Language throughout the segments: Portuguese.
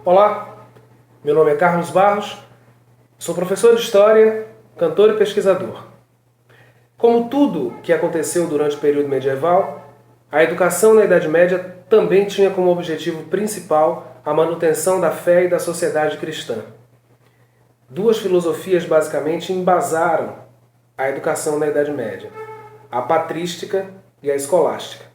Olá, meu nome é Carlos Barros, sou professor de História, cantor e pesquisador. Como tudo que aconteceu durante o período medieval, a educação na Idade Média também tinha como objetivo principal a manutenção da fé e da sociedade cristã. Duas filosofias basicamente embasaram a educação na Idade Média: a patrística e a escolástica.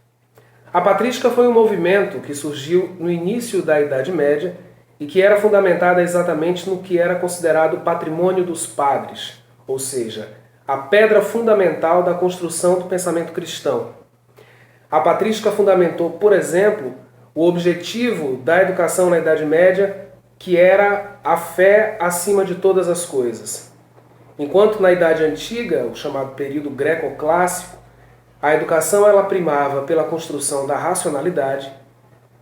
A patrística foi um movimento que surgiu no início da Idade Média e que era fundamentada exatamente no que era considerado patrimônio dos padres, ou seja, a pedra fundamental da construção do pensamento cristão. A patrística fundamentou, por exemplo, o objetivo da educação na Idade Média, que era a fé acima de todas as coisas. Enquanto na Idade Antiga, o chamado período greco-clássico, a educação ela primava pela construção da racionalidade,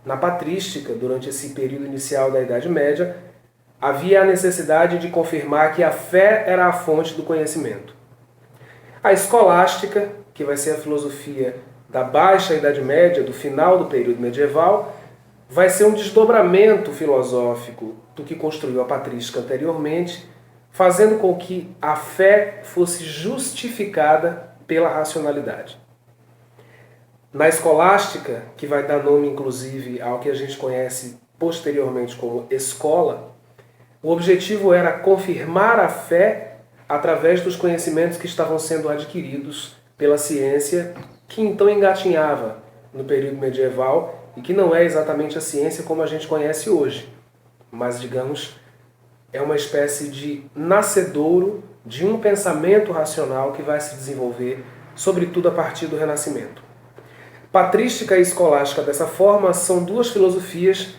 na patrística, durante esse período inicial da Idade Média, havia a necessidade de confirmar que a fé era a fonte do conhecimento. A escolástica, que vai ser a filosofia da Baixa Idade Média, do final do período medieval, vai ser um desdobramento filosófico do que construiu a patrística anteriormente, fazendo com que a fé fosse justificada pela racionalidade. Na escolástica, que vai dar nome inclusive ao que a gente conhece posteriormente como escola, o objetivo era confirmar a fé através dos conhecimentos que estavam sendo adquiridos pela ciência, que então engatinhava no período medieval e que não é exatamente a ciência como a gente conhece hoje, mas, digamos, é uma espécie de nascedouro de um pensamento racional que vai se desenvolver, sobretudo a partir do Renascimento. Patrística e escolástica, dessa forma, são duas filosofias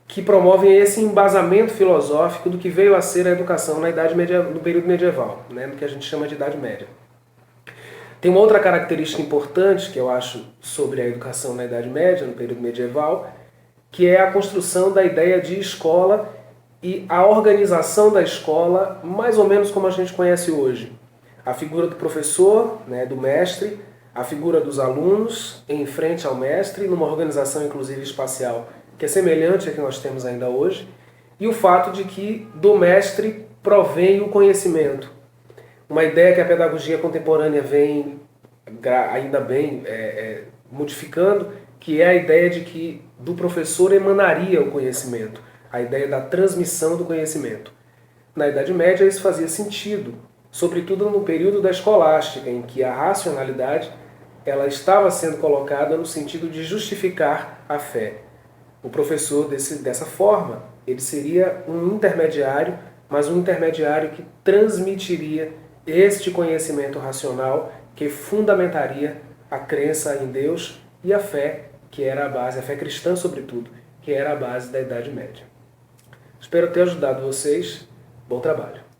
que promovem esse embasamento filosófico do que veio a ser a educação no período medieval, no que a gente chama de Idade Média. Tem uma outra característica importante que eu acho sobre a educação na Idade Média, no período medieval, que é a construção da ideia de escola e a organização da escola mais ou menos como a gente conhece hoje. A figura do professor, do mestre, a figura dos alunos em frente ao mestre, numa organização inclusive espacial que é semelhante à que nós temos ainda hoje, e o fato de que do mestre provém o conhecimento. Uma ideia que a pedagogia contemporânea vem, ainda bem, modificando, que é a ideia de que do professor emanaria o conhecimento, a ideia da transmissão do conhecimento. Na Idade Média isso fazia sentido, sobretudo no período da escolástica, em que a racionalidade ela estava sendo colocada no sentido de justificar a fé. O professor, dessa forma, ele seria um intermediário, mas um intermediário que transmitiria este conhecimento racional que fundamentaria a crença em Deus e a fé, que era a base, a fé cristã sobretudo, que era a base da Idade Média. Espero ter ajudado vocês. Bom trabalho.